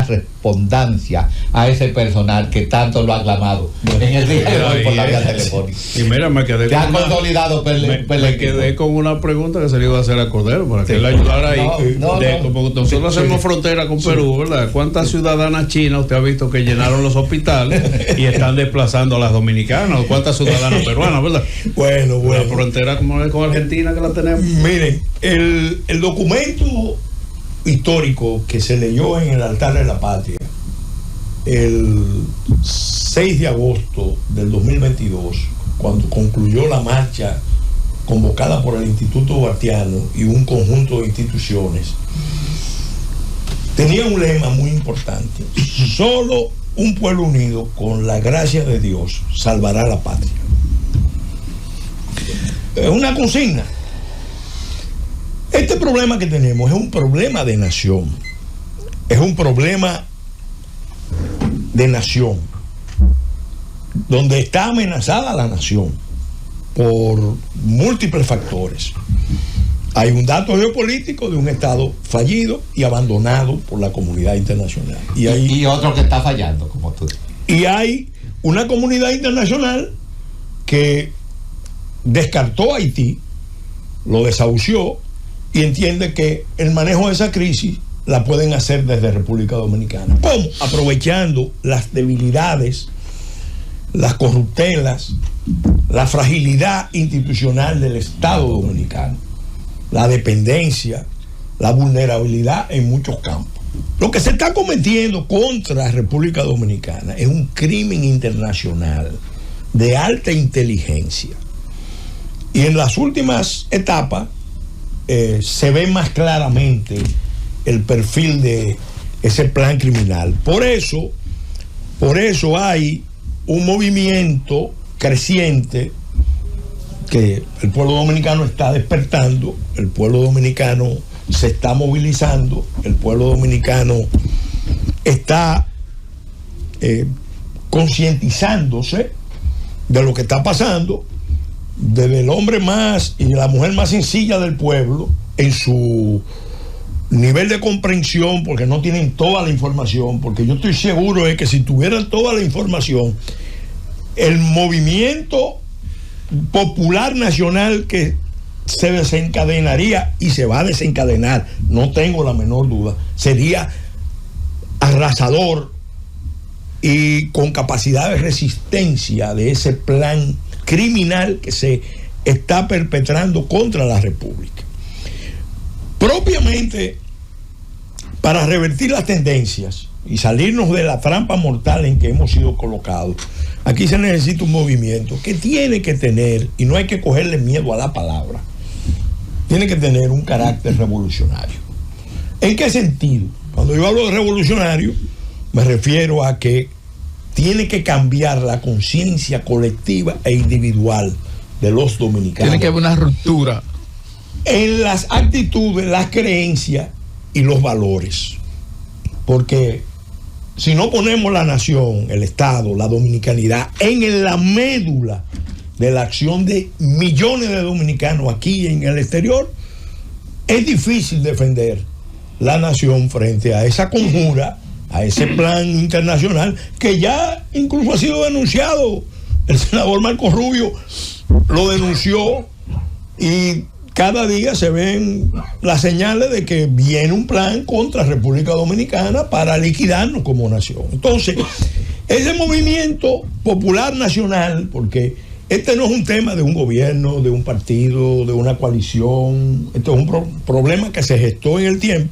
respondancia a ese personal que tanto lo ha aclamado en el día de hoy por la vía telefónica. Y mira, me quedé con una pregunta que se le iba a hacer a Cordero para que él ayudara ahí. Como nosotros hacemos frontera con Perú, ¿verdad? ¿Cuántas ciudadanas chinas usted ha visto que llenaron los hospitales y están desplazando a las dominicanas? ¿Cuántas ciudadanas peruanas, verdad? Bueno. La frontera como es con Argentina que la tenemos. Miren, el documento histórico que se leyó en el altar de la patria el 6 de agosto del 2022, cuando concluyó la marcha convocada por el Instituto Duartiano y un conjunto de instituciones, tenía un lema muy importante: solo un pueblo unido con la gracia de Dios salvará la patria. Es una consigna. Este problema que tenemos es un problema de nación, es un problema de nación, donde está amenazada la nación por múltiples factores. Hay un dato geopolítico de un Estado fallido y abandonado por la comunidad internacional. Y otro que está fallando, como tú dices. Y hay una comunidad internacional que descartó a Haití, lo desahució y entiende que el manejo de esa crisis la pueden hacer desde República Dominicana. ¿Cómo? Aprovechando las debilidades, las corruptelas, la fragilidad institucional del Estado dominicano, la dependencia, la vulnerabilidad en muchos campos. Lo que se está cometiendo contra República Dominicana es un crimen internacional de alta inteligencia. Y en las últimas etapas se ve más claramente el perfil de ese plan criminal. Por eso hay un movimiento creciente que el pueblo dominicano está despertando, el pueblo dominicano se está movilizando, el pueblo dominicano está concientizándose de lo que está pasando, desde el hombre más y la mujer más sencilla del pueblo en su nivel de comprensión, porque no tienen toda la información, porque yo estoy seguro de que si tuvieran toda la información, el movimiento popular nacional que se desencadenaría y se va a desencadenar, no tengo la menor duda, sería arrasador y con capacidad de resistencia de ese plan criminal que se está perpetrando contra la República. Propiamente, para revertir las tendencias y salirnos de la trampa mortal en que hemos sido colocados, aquí se necesita un movimiento que tiene que tener, y no hay que cogerle miedo a la palabra, tiene que tener un carácter revolucionario. ¿En qué sentido? Cuando yo hablo de revolucionario, me refiero a que tiene que cambiar la conciencia colectiva e individual de los dominicanos. Tiene que haber una ruptura en las actitudes, las creencias y los valores. Porque si no ponemos la nación, el Estado, la dominicanidad en la médula de la acción de millones de dominicanos aquí y en el exterior, es difícil defender la nación frente a esa conjura, a ese plan internacional que ya incluso ha sido denunciado. El senador Marco Rubio lo denunció y cada día se ven las señales de que viene un plan contra República Dominicana para liquidarnos como nación. Entonces, ese movimiento popular nacional, porque este no es un tema de un gobierno, de un partido, de una coalición, esto es un problema que se gestó en el tiempo,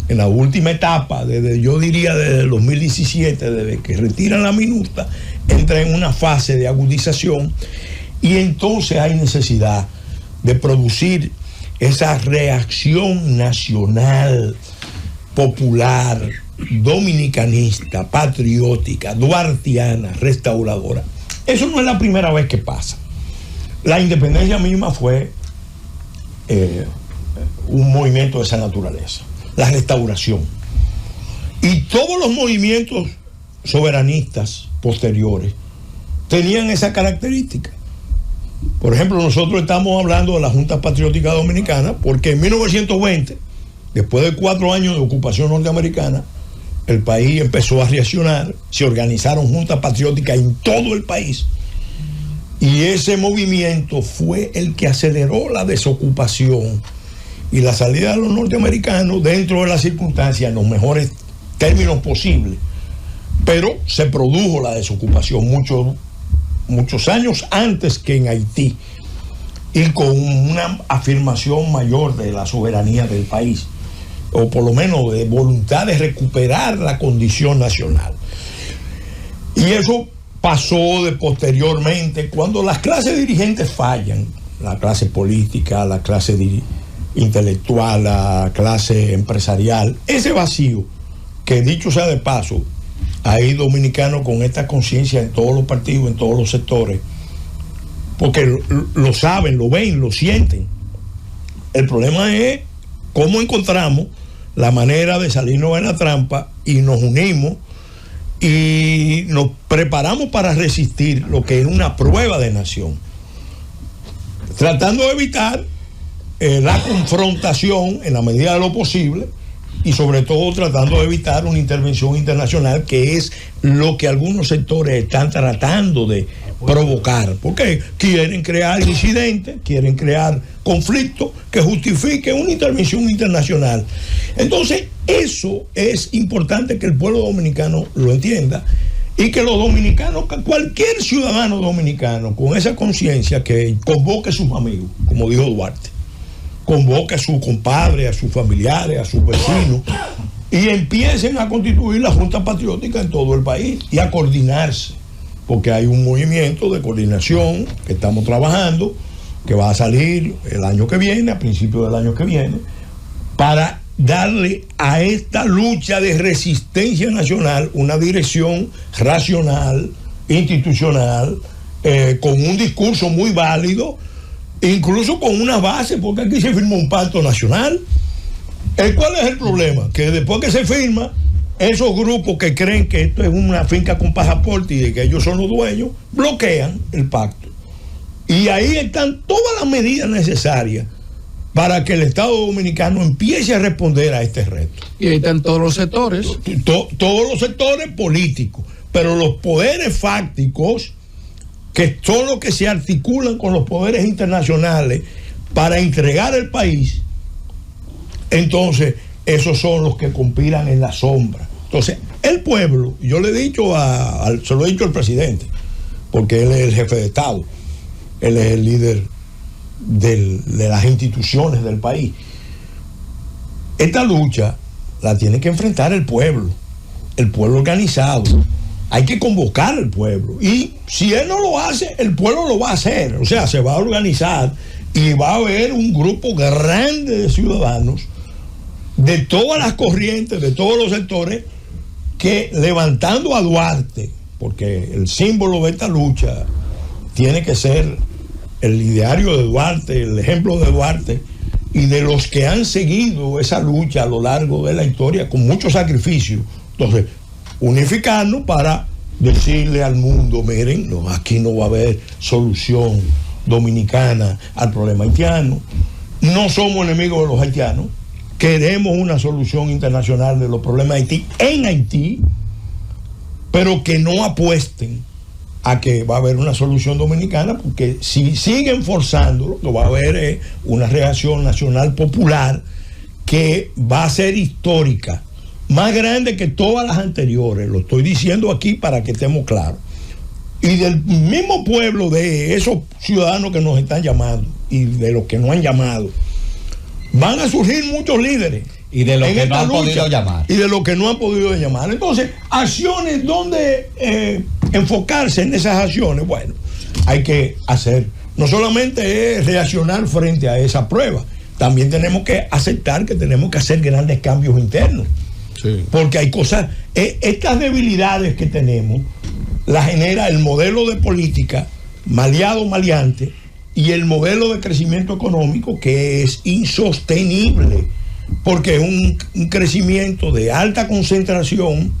en la última etapa, yo diría desde el 2017, desde que retiran la minuta, entra en una fase de agudización y entonces hay necesidad de producir esa reacción nacional, popular, dominicanista, patriótica, duartiana, restauradora. Eso no es la primera vez que pasa. La independencia misma fue un movimiento de esa naturaleza, la restauración. Y todos los movimientos soberanistas posteriores tenían esa característica. Por ejemplo, nosotros estamos hablando de la Junta Patriótica Dominicana porque en 1920, después de 4 años de ocupación norteamericana, el país empezó a reaccionar, se organizaron juntas patrióticas en todo el país. Y ese movimiento fue el que aceleró la desocupación y la salida de los norteamericanos dentro de las circunstancias, en los mejores términos posibles. Pero se produjo la desocupación muchos años antes que en Haití, y con una afirmación mayor de la soberanía del país, o por lo menos de voluntad de recuperar la condición nacional. Y eso pasó posteriormente, cuando las clases dirigentes fallan, la clase política, la clase intelectual, la clase empresarial, ese vacío, que dicho sea de paso, hay dominicanos con esta conciencia en todos los partidos, en todos los sectores, porque lo saben, lo ven, lo sienten. El problema es cómo encontramos la manera de salirnos de la trampa y nos unimos y nos preparamos para resistir lo que es una prueba de nación, tratando de evitar la confrontación en la medida de lo posible, y sobre todo tratando de evitar una intervención internacional, que es lo que algunos sectores están tratando de provocar, porque quieren crear incidentes, quieren crear conflictos que justifiquen una intervención internacional. Entonces, eso es importante que el pueblo dominicano lo entienda, y que los dominicanos, cualquier ciudadano dominicano con esa conciencia, que convoque a sus amigos, como dijo Duarte, convoque a sus compadres, a sus familiares, a sus vecinos, y empiecen a constituir la Junta Patriótica en todo el país y a coordinarse, porque hay un movimiento de coordinación que estamos trabajando, que va a salir el año que viene, a principios del año que viene, para darle a esta lucha de resistencia nacional una dirección racional, institucional, con un discurso muy válido, incluso con una base, porque aquí se firmó un pacto nacional. ¿Cuál es el problema? Que después que se firma, esos grupos que creen que esto es una finca con pasaporte y de que ellos son los dueños, bloquean el pacto. Y ahí están todas las medidas necesarias para que el Estado dominicano empiece a responder a este reto. Y ahí están todos los sectores. Todos los sectores políticos, pero los poderes fácticos, que son los que se articulan con los poderes internacionales para entregar el país, entonces esos son los que conspiran en la sombra. Entonces, el pueblo, yo le he dicho se lo he dicho al presidente, porque él es el jefe de Estado, él es el líder de las instituciones del país. Esta lucha la tiene que enfrentar el pueblo organizado. Hay que convocar al pueblo, y si él no lo hace, el pueblo lo va a hacer. O sea, se va a organizar y va a haber un grupo grande de ciudadanos de todas las corrientes, de todos los sectores, que levantando a Duarte, porque el símbolo de esta lucha tiene que ser el ideario de Duarte, el ejemplo de Duarte y de los que han seguido esa lucha a lo largo de la historia con mucho sacrificio. Entonces, unificarnos para decirle al mundo: miren, no, aquí no va a haber solución dominicana al problema haitiano, no somos enemigos de los haitianos, queremos una solución internacional de los problemas de Haití en Haití, pero que no apuesten a que va a haber una solución dominicana, porque si siguen forzándolo, lo va a haber una reacción nacional popular que va a ser histórica, más grande que todas las anteriores. Lo estoy diciendo aquí para que estemos claros. Y del mismo pueblo, de esos ciudadanos que nos están llamando y de los que no han llamado, van a surgir muchos líderes. Y de los que no han podido llamar. Y de los que no han podido llamar. Entonces, acciones, ¿dónde enfocarse en esas acciones? Bueno, hay que hacer, no solamente es reaccionar frente a esa prueba, también tenemos que aceptar que tenemos que hacer grandes cambios internos. Sí. Porque hay cosas, estas debilidades que tenemos las genera el modelo de política maleante y el modelo de crecimiento económico, que es insostenible, porque es un crecimiento de alta concentración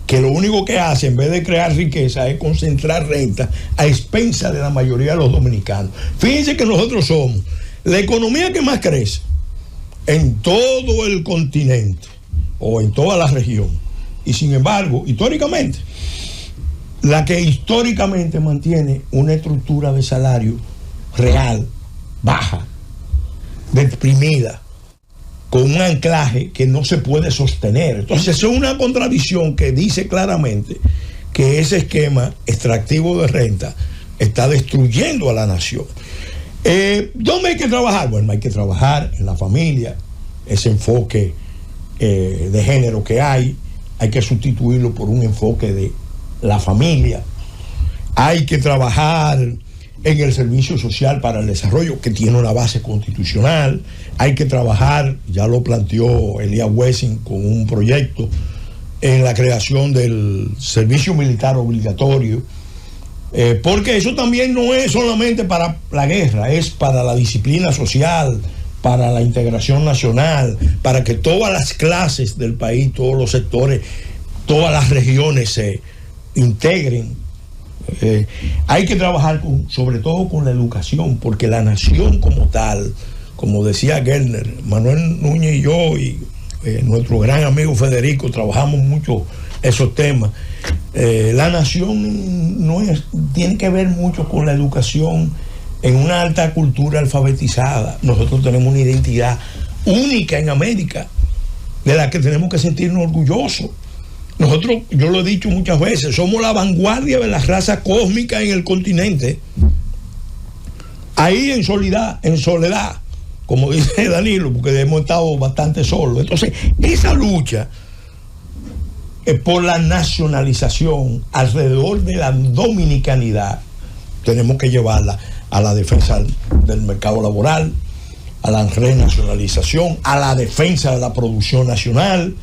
que lo único que hace, en vez de crear riqueza, es concentrar renta a expensas de la mayoría de los dominicanos. Fíjense que nosotros somos la economía que más crece en todo el continente, o en toda la región. Y sin embargo, históricamente, la que históricamente mantiene una estructura de salario real, baja, deprimida, con un anclaje que no se puede sostener. Entonces, es una contradicción que dice claramente que ese esquema extractivo de renta está destruyendo a la nación. ¿Dónde hay que trabajar? Bueno, hay que trabajar en la familia, ese enfoque de género que hay que sustituirlo por un enfoque de la familia. Hay que trabajar en el servicio social para el desarrollo, que tiene una base constitucional. Hay que trabajar, ya lo planteó Elías Wessing con un proyecto, en la creación del servicio militar obligatorio, porque eso también no es solamente para la guerra, es para la disciplina social, para la integración nacional, para que todas las clases del país, todos los sectores, todas las regiones se integren. Hay que trabajar sobre todo con la educación, porque la nación como tal, como decía Gellner, Manuel Núñez y yo y nuestro gran amigo Federico trabajamos mucho esos temas. La nación tiene que ver mucho con la educación en una alta cultura alfabetizada. Nosotros tenemos una identidad única en América, de la que tenemos que sentirnos orgullosos. Nosotros, yo lo he dicho muchas veces, somos la vanguardia de la raza cósmica en el continente. Ahí en soledad, como dice Danilo, porque hemos estado bastante solos. Entonces, esa lucha por la nacionalización alrededor de la dominicanidad, tenemos que llevarla a la defensa del mercado laboral, a la renacionalización, a la defensa de la producción nacional,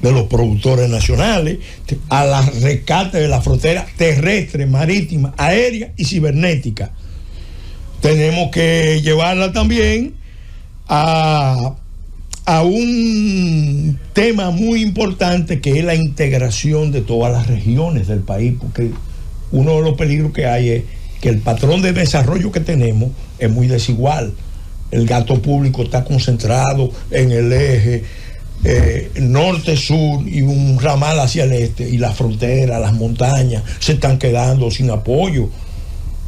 de los productores nacionales, a la rescate de la frontera terrestre, marítima, aérea y cibernética. Tenemos que llevarla también a un tema muy importante, que es la integración de todas las regiones del país, porque uno de los peligros que hay es que el patrón de desarrollo que tenemos es muy desigual. El gasto público está concentrado en el eje norte-sur y un ramal hacia el este, y la frontera, las montañas se están quedando sin apoyo.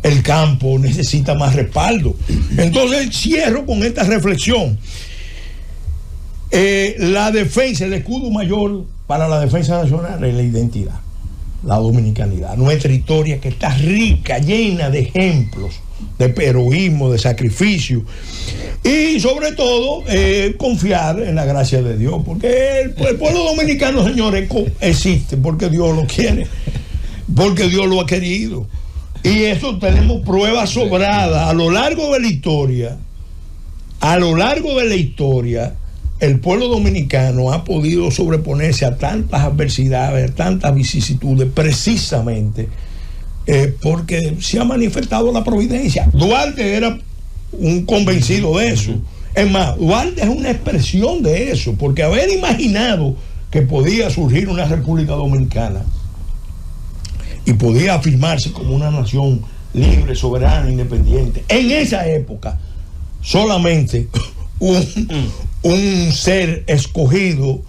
El campo necesita más respaldo. Entonces cierro con esta reflexión. La defensa, el escudo mayor para la defensa nacional es la identidad, la dominicanidad, nuestra historia, que está rica, llena de ejemplos de heroísmo, de sacrificio, y sobre todo confiar en la gracia de Dios, porque el pueblo dominicano, señores, existe porque Dios lo quiere, porque Dios lo ha querido, y eso tenemos pruebas sobradas a lo largo de la historia. El pueblo dominicano ha podido sobreponerse a tantas adversidades, a tantas vicisitudes, precisamente porque se ha manifestado la providencia. Duarte era un convencido de eso. Es más, Duarte es una expresión de eso, porque haber imaginado que podía surgir una República Dominicana y podía afirmarse como una nación libre, soberana, independiente, en esa época solamente un ser escogido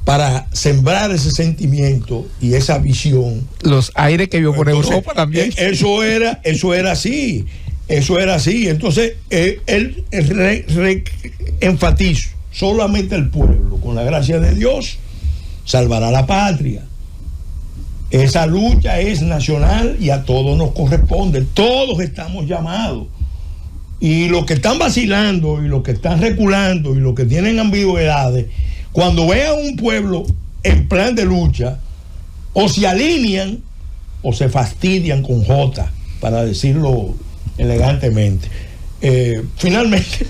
para sembrar ese sentimiento y esa visión. Los aires que vio por Europa también. Eso era así. Entonces, él enfatizo, solamente el pueblo, con la gracia de Dios, salvará la patria. Esa lucha es nacional y a todos nos corresponde. Todos estamos llamados. Y los que están vacilando y los que están reculando y los que tienen ambigüedades, cuando vean un pueblo en plan de lucha, o se alinean o se fastidian con J, para decirlo elegantemente. Finalmente,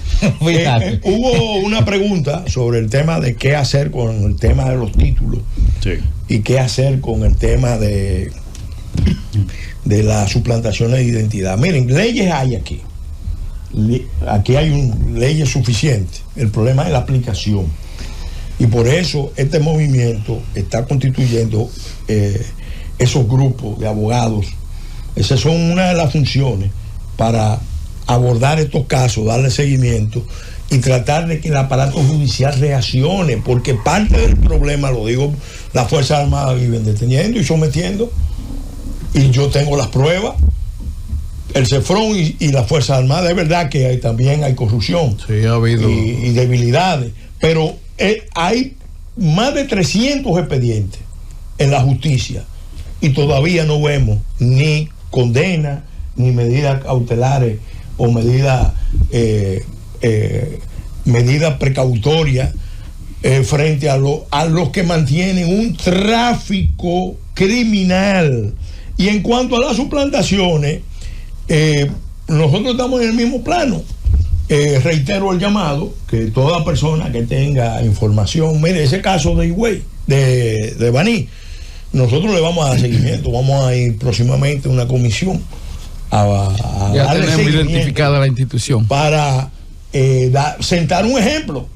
hubo una pregunta sobre el tema de qué hacer con el tema de los títulos, sí, y qué hacer con el tema de la suplantación de identidad. Miren, leyes hay aquí. Aquí hay leyes suficientes. El problema es la aplicación. Y por eso este movimiento está constituyendo esos grupos de abogados. Esas son una de las funciones para abordar estos casos, darle seguimiento y tratar de que el aparato judicial reaccione, porque parte del problema, lo digo, las Fuerzas Armadas viven deteniendo y sometiendo, y yo tengo las pruebas, el CEFRON y las Fuerzas Armadas. Es verdad que también hay corrupción, sí, ha habido y debilidades, pero hay más de 300 expedientes en la justicia y todavía no vemos ni condena, ni medidas cautelares o medidas precautorias frente a los que mantienen un tráfico criminal. Y en cuanto a las suplantaciones, nosotros estamos en el mismo plano. Reitero el llamado que toda persona que tenga información, mire ese caso de Higüey, de Baní, nosotros le vamos a dar seguimiento. Vamos a ir próximamente a una comisión a ya darle tenemos seguimiento identificada la institución para sentar un ejemplo.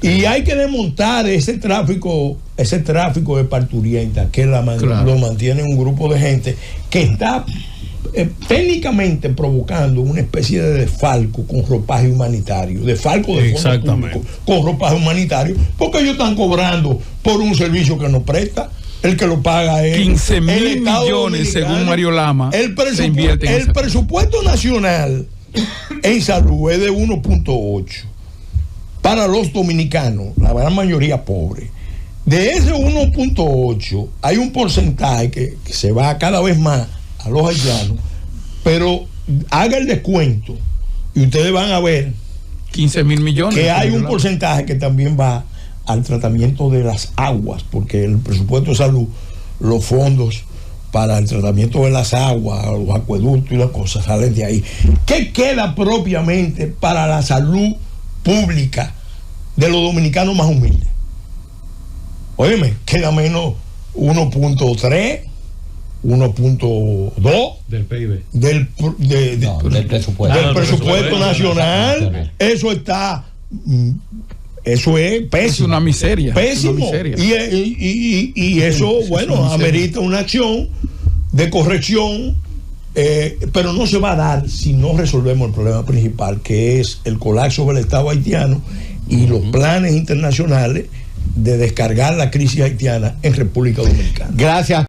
Y hay que desmontar ese tráfico de parturienta que lo mantiene un grupo de gente que está técnicamente provocando una especie de desfalco con ropaje humanitario, desfalco de fondos públicos con ropaje humanitario, porque ellos están cobrando por un servicio que no presta. El que lo paga es 15,000 millones, según Mario Lama. El presupuesto nacional en salud es de 1.8 para los dominicanos, la gran mayoría pobres. De ese 1.8 hay un porcentaje que se va cada vez más a los haitianos, pero haga el descuento y ustedes van a ver 15,000 millones que hay un porcentaje que también va al tratamiento de las aguas, porque el presupuesto de salud, los fondos para el tratamiento de las aguas, los acueductos y las cosas salen de ahí. ¿Qué queda propiamente para la salud pública de los dominicanos más humildes? Óyeme, queda menos 1.3, 1.2 del PIB, del presupuesto nacional. Eso está, eso es pésimo. Es una miseria. Pésimo. Una miseria. Y eso, bueno, amerita una acción de corrección, pero no se va a dar si no resolvemos el problema principal, que es el colapso del Estado haitiano y los planes internacionales de descargar la crisis haitiana en República Dominicana. Gracias.